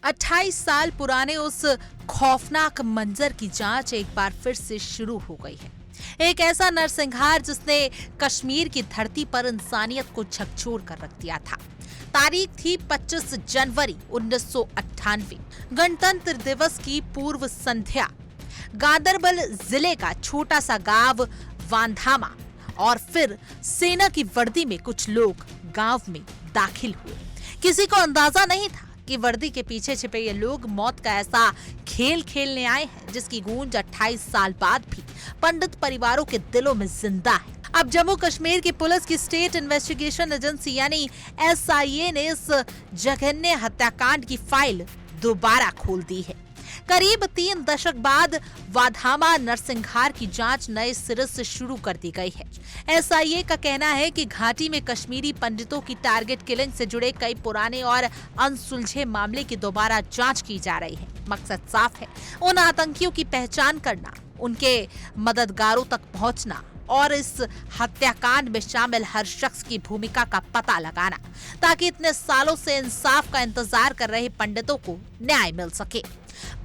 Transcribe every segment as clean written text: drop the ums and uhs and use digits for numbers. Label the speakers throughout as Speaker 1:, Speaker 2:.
Speaker 1: 28 साल पुराने उस खौफनाक मंजर की जांच एक बार फिर से शुरू हो गई है। एक ऐसा नरसंहार जिसने कश्मीर की धरती पर इंसानियत को झकझोर कर रख दिया था। तारीख थी 25 जनवरी 1998, गणतंत्र दिवस की पूर्व संध्या। गांदरबल जिले का छोटा सा गांव वांधामा और फिर सेना की वर्दी में कुछ लोग गांव में दाखिल हुए। किसी को अंदाजा नहीं था कि वर्दी के पीछे छिपे ये लोग मौत का ऐसा खेल खेलने आए हैं जिसकी गूंज 28 साल बाद भी पंडित परिवारों के दिलों में जिंदा है। अब जम्मू कश्मीर की पुलिस की स्टेट इन्वेस्टिगेशन एजेंसी यानी SIA ने इस जघन्य हत्याकांड की फाइल दोबारा खोल दी है। करीब 3 दशक बाद वाधामा नरसंहार की जांच नए सिरे से शुरू कर दी गई है। SIA का कहना है कि घाटी में कश्मीरी पंडितों की टारगेट किलिंग से जुड़े कई पुराने और अनसुलझे मामले की दोबारा जांच की जा रही है। मकसद साफ है, उन आतंकियों की पहचान करना, उनके मददगारों तक पहुंचना और इस हत्याकांड में शामिल हर शख्स की भूमिका का पता लगाना, ताकि इतने सालों से इंसाफ का इंतजार कर रहे पंडितों को न्याय मिल सके।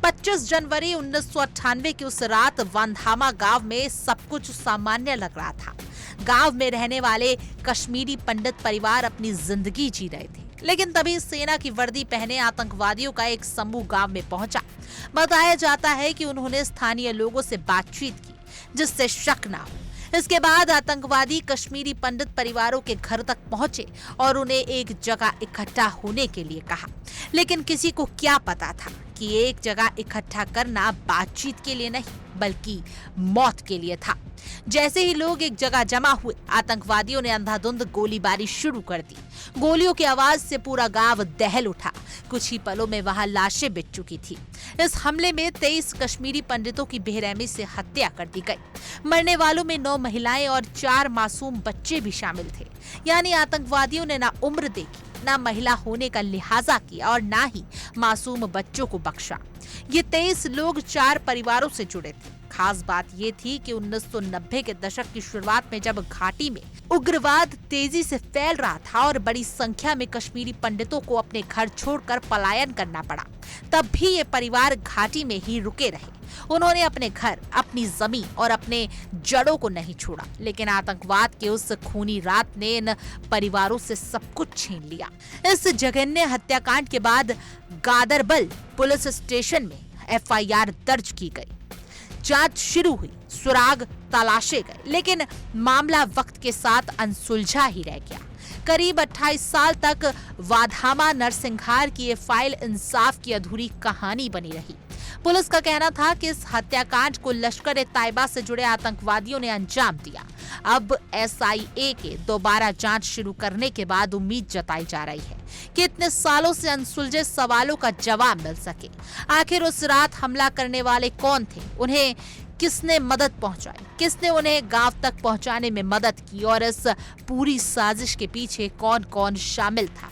Speaker 1: 25 जनवरी 1998 की उस रात वांधामा गांव में सब कुछ सामान्य लग रहा था। गांव में रहने वाले कश्मीरी पंडित परिवार अपनी जिंदगी जी रहे थे, लेकिन तभी सेना की वर्दी पहने आतंकवादियों का एक समूह गांव में पहुंचा। बताया जाता है कि उन्होंने स्थानीय लोगों से बातचीत की जिससे शक ना हो। इसके बाद आतंकवादी कश्मीरी पंडित परिवारों के घर तक पहुंचे और उन्हें एक जगह इकट्ठा होने के लिए कहा। लेकिन किसी को क्या पता था कि एक जगह इकट्ठा करना बातचीत के लिए नहीं बल्कि मौत के लिए था। जैसे ही लोग एक जगह जमा हुए, आतंकवादियों ने अंधाधुंध गोलीबारी शुरू कर दी। गोलियों की आवाज से पूरा गांव दहल उठा। कुछ ही पलों में वहां लाशें बिछ चुकी थी। इस हमले में 23 कश्मीरी पंडितों की बेरहमी से हत्या कर दी गई। मरने वालों में 9 महिलाएं और 4 मासूम बच्चे भी शामिल थे। यानी आतंकवादियों ने ना उम्र देखी, ना महिला होने का लिहाजा किया और ना ही मासूम बच्चों को बख्शा। ये 23 लोग 4 परिवारों से जुड़े थे। खास बात ये थी कि 1990 के दशक की शुरुआत में जब घाटी में उग्रवाद तेजी से फैल रहा था और बड़ी संख्या में कश्मीरी पंडितों को अपने घर छोड़कर पलायन करना पड़ा, तब भी ये परिवार घाटी में ही रुके रहे। उन्होंने अपने घर, अपनी जमीन और अपने जड़ों को नहीं छोड़ा, लेकिन आतंकवाद के उस खूनी रात ने इन परिवारों से सब कुछ छीन लिया। इस जघन्य हत्याकांड के बाद गादरबल पुलिस स्टेशन में FIR दर्ज की गई। जांच शुरू हुई, सुराग तलाशे गए, लेकिन मामला वक्त के साथ अनसुलझा ही रह गया। करीब 28 साल तक वाधामा नरसंहार की ये फाइल इंसाफ की अधूरी कहानी बनी रही। पुलिस का कहना था कि इस हत्याकांड को लश्कर-ए-तैयबा से जुड़े आतंकवादियों ने अंजाम दिया। अब SIA के दोबारा जांच शुरू करने के बाद उम्मीद जताई जा रही है कि इतने सालों से अनसुलझे सवालों का जवाब मिल सके। आखिर उस रात हमला करने वाले कौन थे, उन्हें किसने मदद पहुंचाई, किसने उन्हें गांव तक पहुंचाने में मदद की और इस पूरी साजिश के पीछे कौन-कौन शामिल था।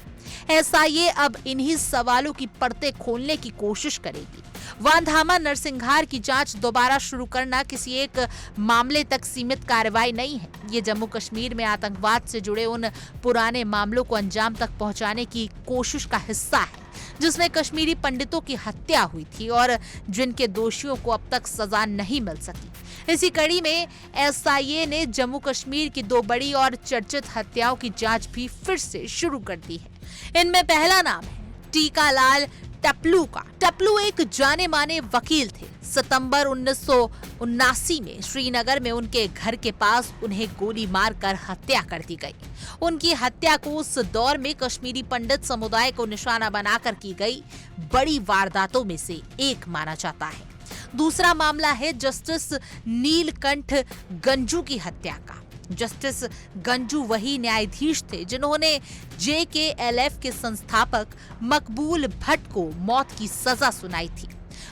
Speaker 1: SIA अब इन्हीं सवालों की परतें खोलने की कोशिश करेगी। वांधामा नरसंहार की जांच दोबारा शुरू करना किसी एक मामले तक सीमित कार्रवाई नहीं है। ये जम्मू कश्मीर में आतंकवाद से जुड़े उन पुराने मामलों को अंजाम तक पहुंचाने की कोशिश का हिस्सा है जिसमें कश्मीरी पंडितों की हत्या हुई थी और जिनके दोषियों को अब तक सजा नहीं मिल सकी। इसी कड़ी में SIA ने जम्मू कश्मीर की 2 बड़ी और चर्चित हत्याओं की जांच भी फिर से शुरू कर दी है। इनमें पहला नाम है टीकालाल टपलू का। टपलू एक जाने माने वकील थे। सितंबर 1979 में श्रीनगर में उनके घर के पास उन्हें गोली मारकर हत्या कर दी गई। उनकी हत्या को उस दौर में कश्मीरी पंडित समुदाय को निशाना बनाकर की गई बड़ी वारदातों में से एक माना जाता है। दूसरा मामला है जस्टिस नीलकंठ गंजू की हत्या का। जस्टिस गंजू वही न्यायाधीश थे जिन्होंने JKLF के संस्थापक मकबूल भट्ट को मौत की सजा सुनाई थी।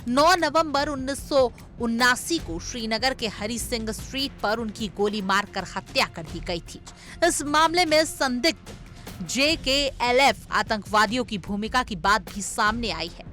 Speaker 1: 9 नवंबर 1979 को श्रीनगर के हरी सिंह स्ट्रीट पर उनकी गोली मारकर हत्या कर दी गई थी। इस मामले में संदिग्ध JKLF आतंकवादियों की भूमिका की बात भी सामने आई है।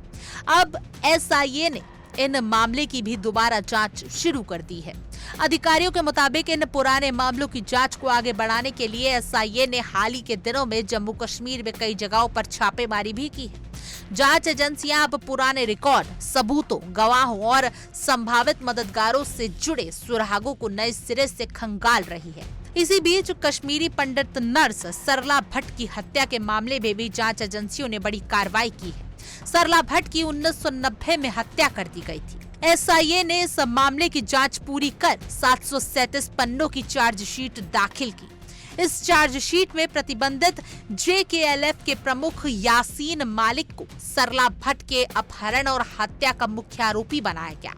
Speaker 1: अब SIA ने इन मामले की भी दोबारा जांच शुरू कर दी है। अधिकारियों के मुताबिक इन पुराने मामलों की जांच को आगे बढ़ाने के लिए SIA ने हाल ही के दिनों में जम्मू कश्मीर में कई जगहों पर छापेमारी भी की है। जांच एजेंसियां अब पुराने रिकॉर्ड, सबूतों, गवाहों और संभावित मददगारों से जुड़े सुरागों को नए सिरे से खंगाल रही है। इसी बीच कश्मीरी पंडित नर्स सरला भट्ट की हत्या के मामले में भी जांच एजेंसियों ने बड़ी कार्रवाई की है। सरला भट्ट की 1990 में हत्या कर दी गई थी। एसआईए ने इस मामले की जांच पूरी कर 737 पन्नों की चार्जशीट दाखिल की। इस चार्जशीट में प्रतिबंधित जेकेएलएफ के प्रमुख यासीन मालिक को सरला भट्ट के अपहरण और हत्या का मुख्य आरोपी बनाया गया।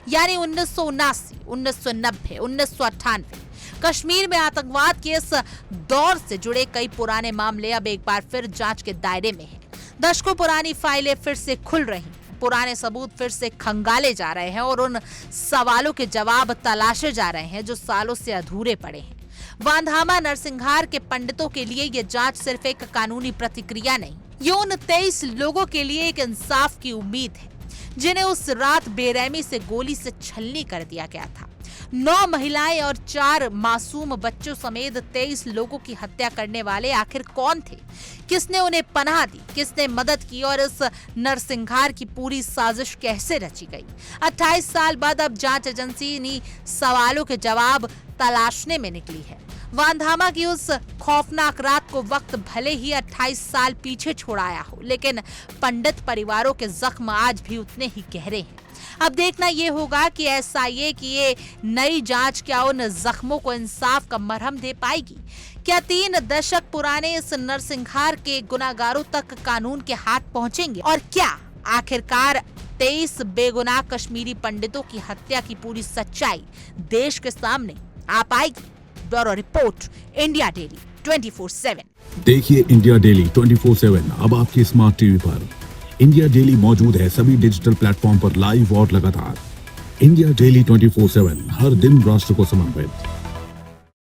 Speaker 1: यानी 1979, 1990, 1998 कश्मीर में आतंकवाद के इस दौर से जुड़े कई पुराने मामले अब एक बार फिर जांच के दायरे में हैं। दशकों पुरानी फाइलें फिर से खुल रही, पुराने सबूत फिर से खंगाले जा रहे हैं और उन सवालों के जवाब तलाशे जा रहे हैं जो सालों से अधूरे पड़े हैं। वांधामा नरसिंहार के पंडितों के लिए ये जांच सिर्फ एक कानूनी प्रतिक्रिया नहीं, ये उन 23 लोगों के लिए एक इंसाफ की उम्मीद है जिन्हें उस रात बेरहमी से गोली से छलनी कर दिया गया था। 9 महिलाएं और 4 मासूम बच्चों समेत 23 लोगों की हत्या करने वाले आखिर कौन थे? किसने उन्हें पनाह दी? किसने मदद की? और इस नरसिंहार की पूरी साजिश कैसे रची गई? 28 साल बाद अब जांच एजेंसी इन्हीं सवालों के जवाब तलाशने में निकली है। वांधामा की उस खौफनाक रात को वक्त भले ही 28 साल पीछे छोड़ाया हो, लेकिन पंडित परिवारों के जख्म आज भी उतने ही गहरे हैं। अब देखना ये होगा कि एसआईए की ये नई जांच क्या उन जख्मों को इंसाफ का मरहम दे पाएगी? क्या 3 दशक पुराने इस नरसिंहार के गुनाहगारों तक कानून के हाथ पहुंचेंगे? और क्या आखिरकार 23 बेगुनाह कश्मीरी पंडितों की हत्या की पूरी सच्चाई देश के सामने आ पाएगी? Bureau report, India daily 24/7।
Speaker 2: देखिए इंडिया डेली 24/7 अब आपके स्मार्ट टीवी पर। इंडिया डेली मौजूद है सभी डिजिटल प्लेटफॉर्म पर लाइव और लगातार। इंडिया डेली 24/7 हर दिन राष्ट्र को समर्पित।